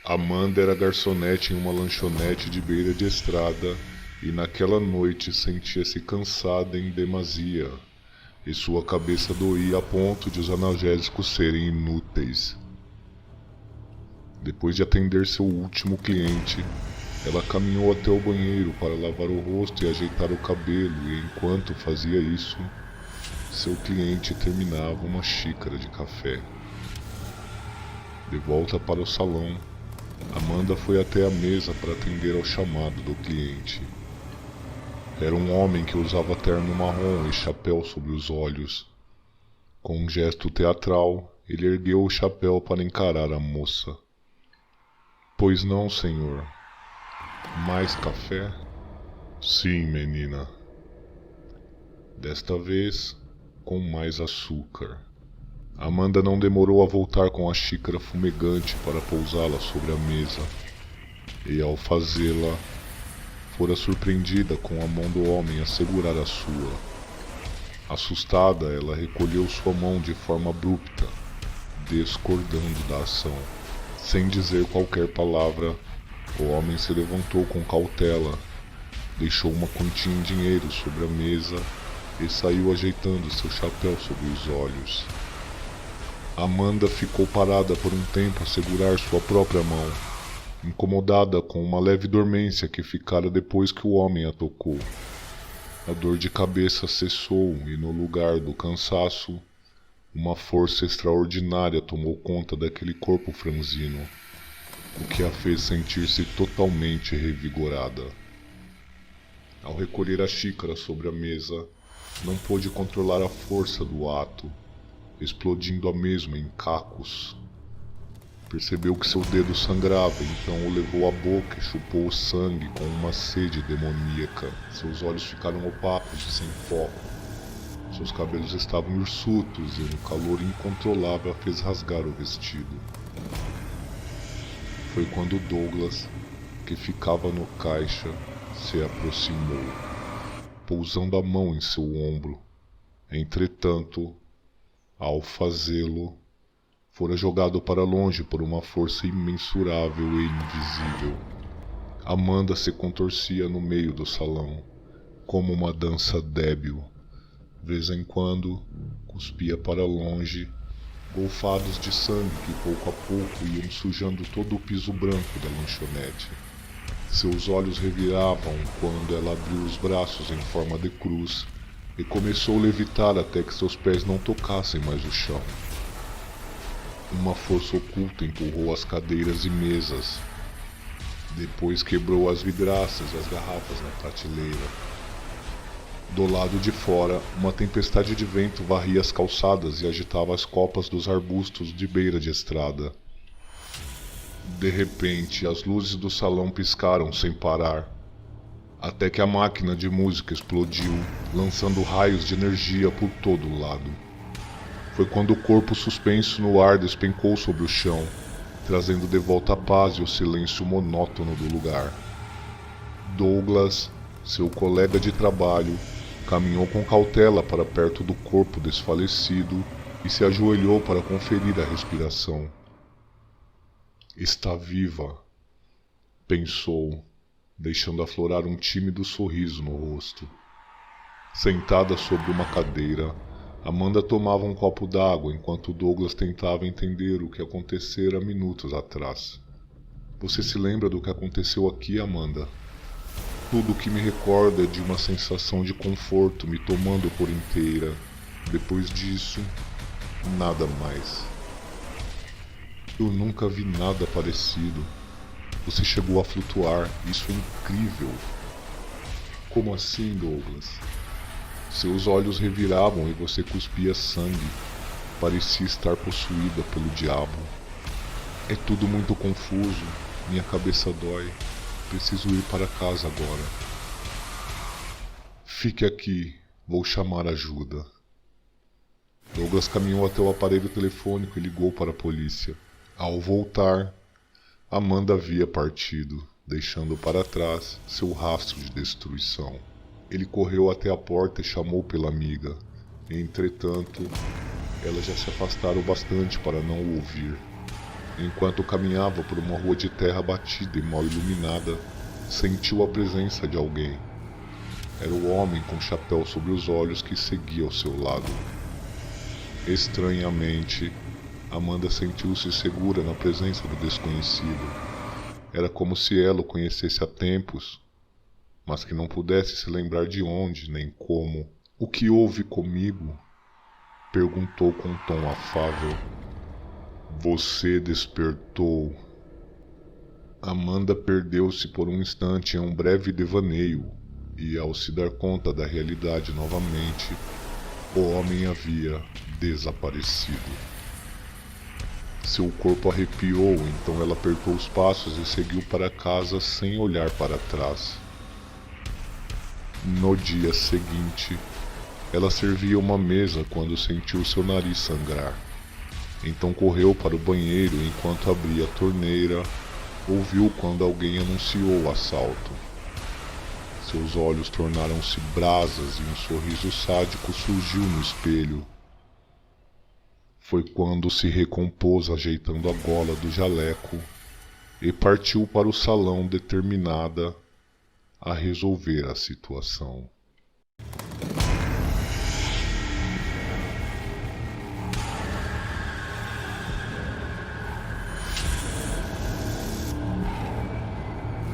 Amanda era garçonete em uma lanchonete de beira de estrada e naquela noite sentia-se cansada em demasia, e sua cabeça doía a ponto de os analgésicos serem inúteis. Depois de atender seu último cliente, ela caminhou até o banheiro para lavar o rosto e ajeitar o cabelo, e enquanto fazia isso, seu cliente terminava uma xícara de café. De volta para o salão, Amanda foi até a mesa para atender ao chamado do cliente. Era um homem que usava terno marrom e chapéu sobre os olhos. Com um gesto teatral, ele ergueu o chapéu para encarar a moça. Pois não, senhor. Mais café? Sim, menina. Desta vez, com mais açúcar. Amanda não demorou a voltar com a xícara fumegante para pousá-la sobre a mesa, e ao fazê-la, fora surpreendida com a mão do homem a segurar a sua. Assustada, ela recolheu sua mão de forma abrupta, discordando da ação. Sem dizer qualquer palavra, o homem se levantou com cautela, deixou uma quantia em dinheiro sobre a mesa e saiu ajeitando seu chapéu sobre os olhos. Amanda ficou parada por um tempo a segurar sua própria mão, incomodada com uma leve dormência que ficara depois que o homem a tocou. A dor de cabeça cessou e no lugar do cansaço, uma força extraordinária tomou conta daquele corpo franzino, o que a fez sentir-se totalmente revigorada. Ao recolher a xícara sobre a mesa, não pôde controlar a força do ato, explodindo a mesma em cacos. Percebeu que seu dedo sangrava, então o levou à boca e chupou o sangue com uma sede demoníaca. Seus olhos ficaram opacos e sem foco. Seus cabelos estavam hirsutos e um calor incontrolável a fez rasgar o vestido. Foi quando Douglas, que ficava no caixa, se aproximou, pousando a mão em seu ombro. Entretanto, ao fazê-lo, fora jogado para longe por uma força imensurável e invisível. Amanda se contorcia no meio do salão, como uma dança débil. Vez em quando, cuspia para longe, golfados de sangue que pouco a pouco iam sujando todo o piso branco da lanchonete. Seus olhos reviravam quando ela abriu os braços em forma de cruz e começou a levitar até que seus pés não tocassem mais o chão. Uma força oculta empurrou as cadeiras e mesas. Depois quebrou as vidraças e as garrafas na prateleira. Do lado de fora, uma tempestade de vento varria as calçadas e agitava as copas dos arbustos de beira de estrada. De repente, as luzes do salão piscaram sem parar, até que a máquina de música explodiu, lançando raios de energia por todo o lado. Foi quando o corpo suspenso no ar despencou sobre o chão, trazendo de volta a paz e o silêncio monótono do lugar. Douglas, seu colega de trabalho, caminhou com cautela para perto do corpo desfalecido e se ajoelhou para conferir a respiração. Está viva, pensou, deixando aflorar um tímido sorriso no rosto. Sentada sobre uma cadeira, Amanda tomava um copo d'água enquanto Douglas tentava entender o que acontecera minutos atrás. Você se lembra do que aconteceu aqui, Amanda? Tudo o que me recordo é de uma sensação de conforto me tomando por inteira. Depois disso, nada mais. Eu nunca vi nada parecido. Você chegou a flutuar, isso é incrível. Como assim, Douglas? Seus olhos reviravam e você cuspia sangue. Parecia estar possuída pelo diabo. É tudo muito confuso. Minha cabeça dói. Preciso ir para casa agora. Fique aqui. Vou chamar ajuda. Douglas caminhou até o aparelho telefônico e ligou para a polícia. Ao voltar, Amanda havia partido, deixando para trás seu rastro de destruição. Ele correu até a porta e chamou pela amiga. Entretanto, elas já se afastaram bastante para não o ouvir. Enquanto caminhava por uma rua de terra batida e mal iluminada, sentiu a presença de alguém. Era o homem com o chapéu sobre os olhos que seguia ao seu lado. Estranhamente, Amanda sentiu-se segura na presença do desconhecido. Era como se ela o conhecesse há tempos, mas que não pudesse se lembrar de onde nem como. "O que houve comigo?" perguntou com um tom afável. "Você despertou." Amanda perdeu-se por um instante em um breve devaneio, e ao se dar conta da realidade novamente, o homem havia desaparecido. Seu corpo arrepiou, então ela apertou os passos e seguiu para casa sem olhar para trás. No dia seguinte, ela servia uma mesa quando sentiu seu nariz sangrar. Então correu para o banheiro e enquanto abria a torneira, ouviu quando alguém anunciou o assalto. Seus olhos tornaram-se brasas e um sorriso sádico surgiu no espelho. Foi quando se recompôs ajeitando a gola do jaleco e partiu para o salão determinada a resolver a situação.